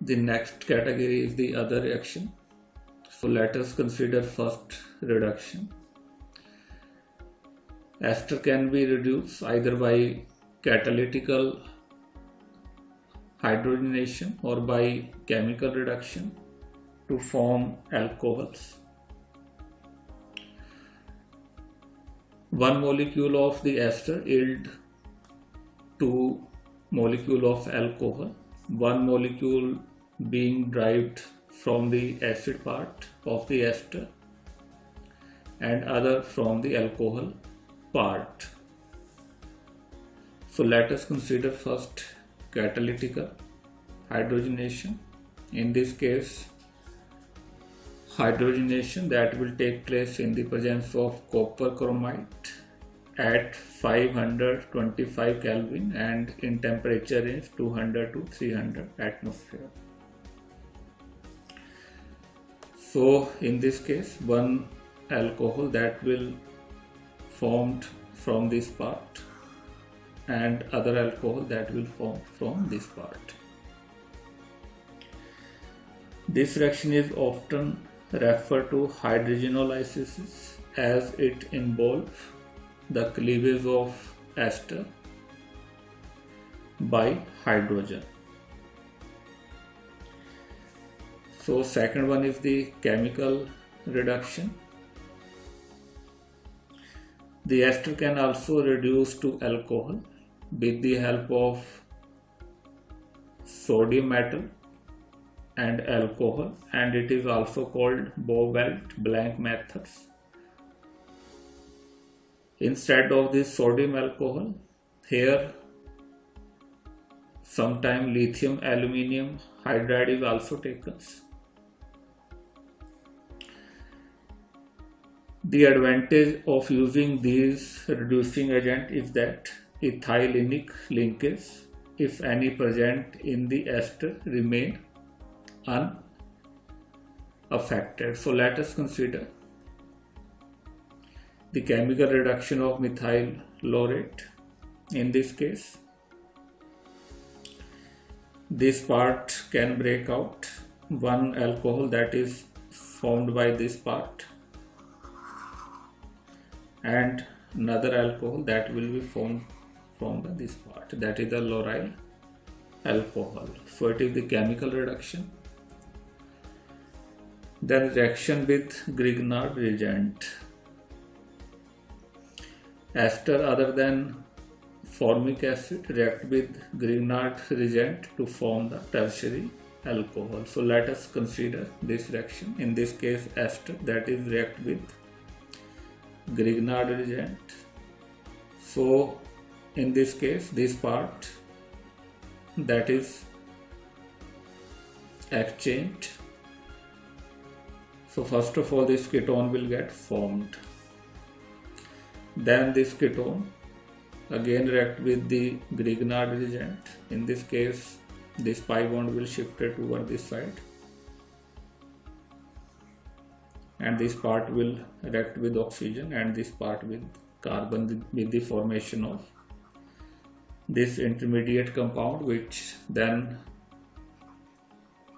The next category is the other reaction. So let us consider first reduction. Ester can be reduced either by catalytical hydrogenation or by chemical reduction to form alcohols. One molecule of the ester yield 2 molecule of alcohol, one molecule being derived from the acid part of the ester and other from the alcohol part. So let us consider first catalytical hydrogenation. In this case, hydrogenation that will take place in the presence of copper chromate at 525 Kelvin and in temperature range 200 to 300 atmosphere. So in this case, one alcohol that will formed from this part and other alcohol that will form from this part. This reaction is often referred to hydrogenolysis as it involves the cleavage of ester by hydrogen. So second one is the chemical reduction. The ester can also reduce to alcohol with the help of sodium metal and alcohol, and it is also called Bow-Welt-Blank methods. Instead of this sodium alcohol, here sometime lithium aluminium hydride is also taken. The advantage of using these reducing agent is that ethylenic linkage, if any present in the ester, remain unaffected. So let us consider the chemical reduction of methyl laurate. In this case, this part can break out, one alcohol that is formed by this part and another alcohol that will be formed from this part, that is the lauryl alcohol. So it is the chemical reduction. Then reaction with Grignard reagent. Ester other than formic acid react with Grignard reagent to form the tertiary alcohol. So let us consider this reaction. In this case, ester that is react with Grignard reagent. So in this case, this part that is exchanged. So first of all, this ketone will get formed. Then this ketone again react with the Grignard reagent. In this case, this pi bond will shift toward this side, and this part will react with oxygen and this part with carbon with the formation of this intermediate compound, which then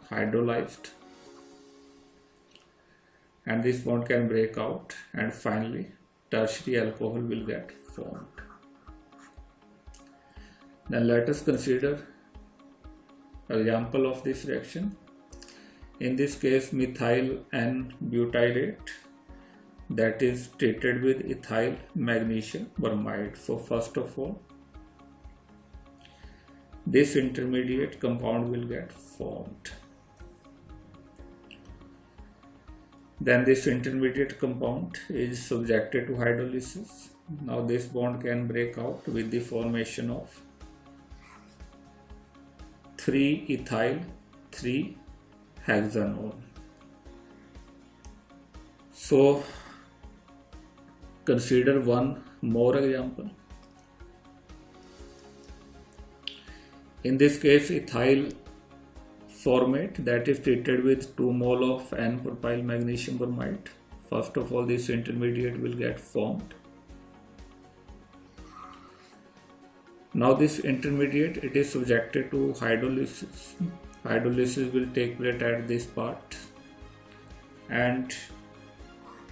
hydrolyzed, and this bond can break out, and finally tertiary alcohol will get formed. Then let us consider an example of this reaction. In this case, methyl N-butyrate that is treated with ethyl magnesium bromide. So first of all, this intermediate compound will get formed. Then this intermediate compound is subjected to hydrolysis. Now this bond can break out with the formation of 3-ethyl 3-hexanol. So consider one more example. In this case, ethyl formate that is treated with 2 mole of N-propyl magnesium bromide. First of all, this intermediate will get formed. Now this intermediate, it is subjected to hydrolysis hydrolysis will take place at this part and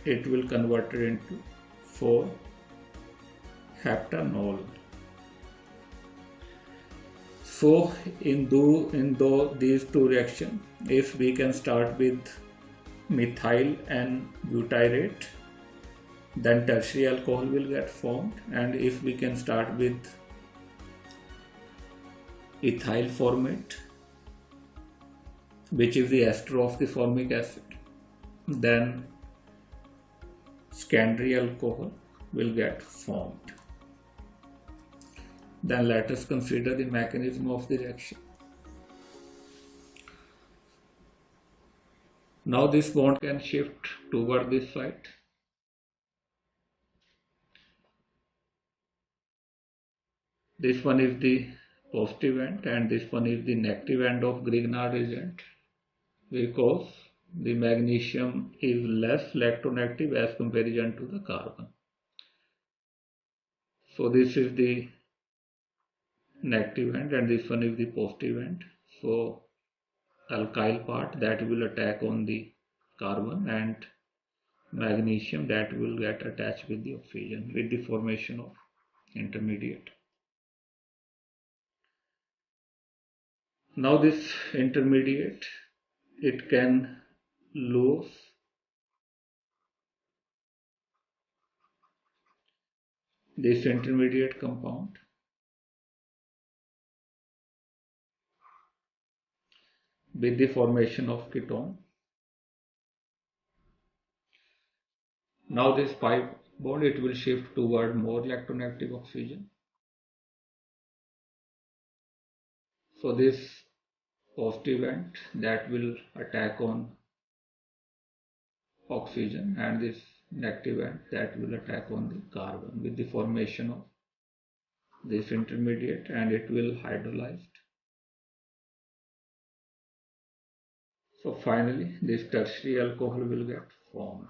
it will convert it into 4-heptanol. So in these two reactions, if we can start with methyl and butyrate, then tertiary alcohol will get formed, and if we can start with ethyl formate, which is the ester of the formic acid, then secondary alcohol will get formed. Then let us consider the mechanism of the reaction. Now this bond can shift toward this side. This one is the positive end and this one is the negative end of Grignard reagent, because the magnesium is less electronegative as comparison to the carbon. So this is the negative end and this one is the positive end. So alkyl part that will attack on the carbon and magnesium that will get attached with the oxygen with the formation of intermediate. Now this intermediate, it can lose this intermediate compound with the formation of ketone. Now this pi bond, it will shift toward more electronegative oxygen. So this positive end that will attack on oxygen and this negative end that will attack on the carbon with the formation of this intermediate, and it will hydrolyze. So finally this tertiary alcohol will get formed.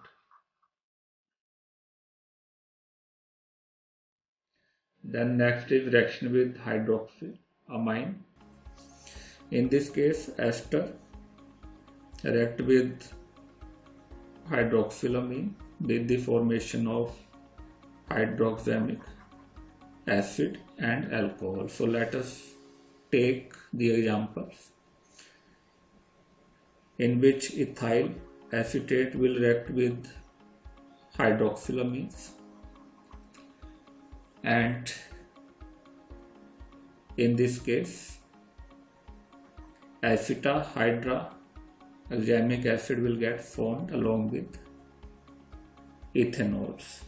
Then next is reaction with hydroxyamine. In this case, ester react with hydroxylamine with the formation of hydroxamic acid and alcohol. So let us take the examples in which ethyl acetate will react with hydroxylamines, and in this case acetohydroxamic acid will get formed along with ethanols.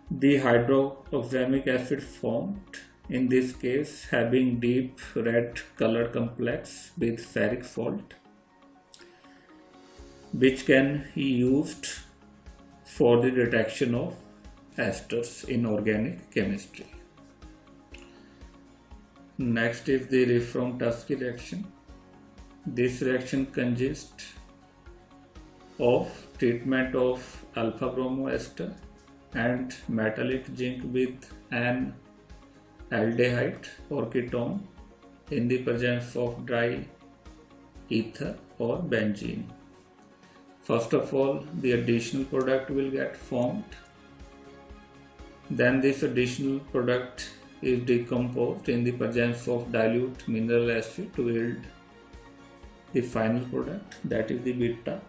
The hydroxamic acid formed in this case having deep red color complex with ferric salt, which can be used for the detection of esters in organic chemistry. Next is the Wolfram-Tusky reaction. This reaction consists of treatment of alpha bromoester and metallic zinc with an aldehyde or ketone in the presence of dry ether or benzene. First of all, the additional product will get formed. Then this additional product is decomposed in the presence of dilute mineral acid to yield the final product, that is the beta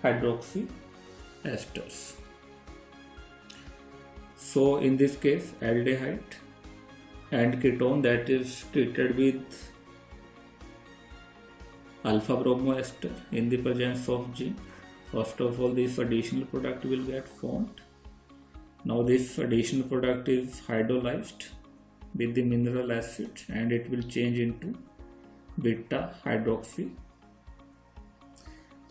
hydroxy esters. So in this case, aldehyde and ketone that is treated with alpha bromoester in the presence of zinc. First of all, this additional product will get formed. Now this additional product is hydrolyzed with the mineral acid and it will change into beta hydroxy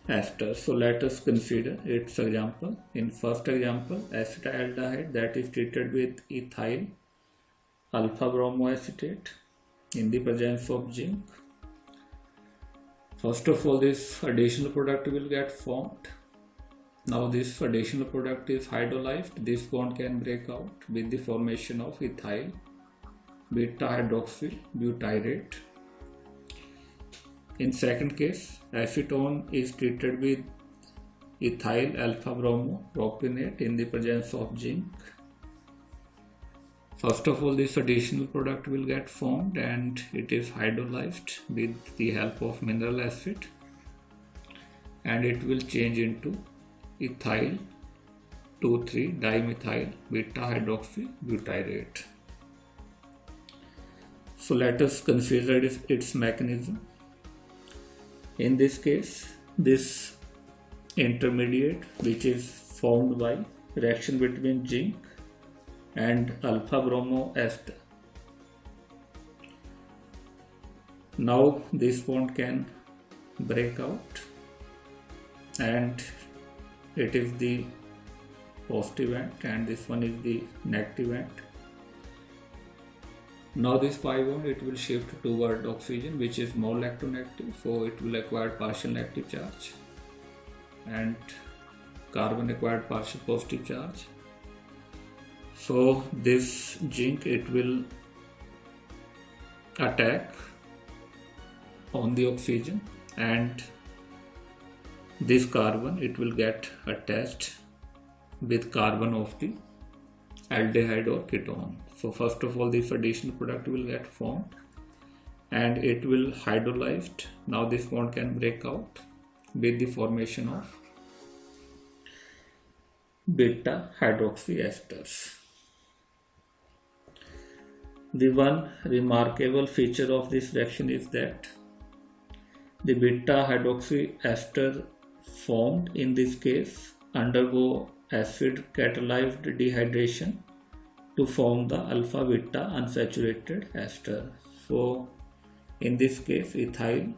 ester. So let us consider its example. In first example, acetaldehyde that is treated with ethyl alpha bromoacetate in the presence of zinc. First of all, this additional product will get formed. Now this additional product is hydrolyzed. This bond can break out with the formation of ethyl beta hydroxy butyrate. In second case, acetone is treated with ethyl alpha bromo propionate in the presence of zinc. First of all, this additional product will get formed and it is hydrolyzed with the help of mineral acid, and it will change into ethyl 2,3-dimethyl beta hydroxy butyrate. So let us consider its mechanism. In this case, this intermediate, which is formed by reaction between zinc and alpha bromo ester. Now this bond can break out, and it is the positive end and this one is the negative end. Now this pi bond, it will shift toward oxygen, which is more electronegative, so it will acquire partial negative charge, and carbon acquired partial positive charge. So this zinc, it will attack on the oxygen, and this carbon, it will get attached with carbon of the aldehyde or ketone. So first of all, this additional product will get formed and it will hydrolyzed. Now this bond can break out with the formation of beta hydroxy esters. The one remarkable feature of this reaction is that the beta hydroxy ester formed in this case undergo acid catalyzed dehydration to form the alpha beta unsaturated ester. So in this case, ethyl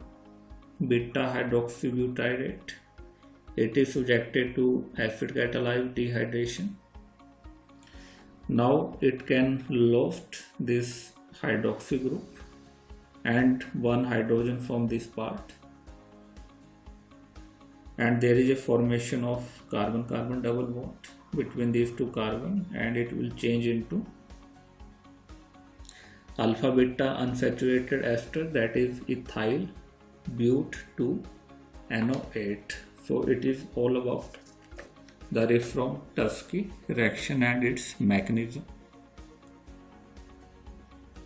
beta hydroxy butyrate, it is subjected to acid catalyzed dehydration. Now it can lost this hydroxy group and one hydrogen from this part, and there is a formation of carbon-carbon double bond between these two carbon, and it will change into alpha beta unsaturated ester, that is ethyl but 2 NO8. So it is all about the Wolfram-Tusky reaction and its mechanism.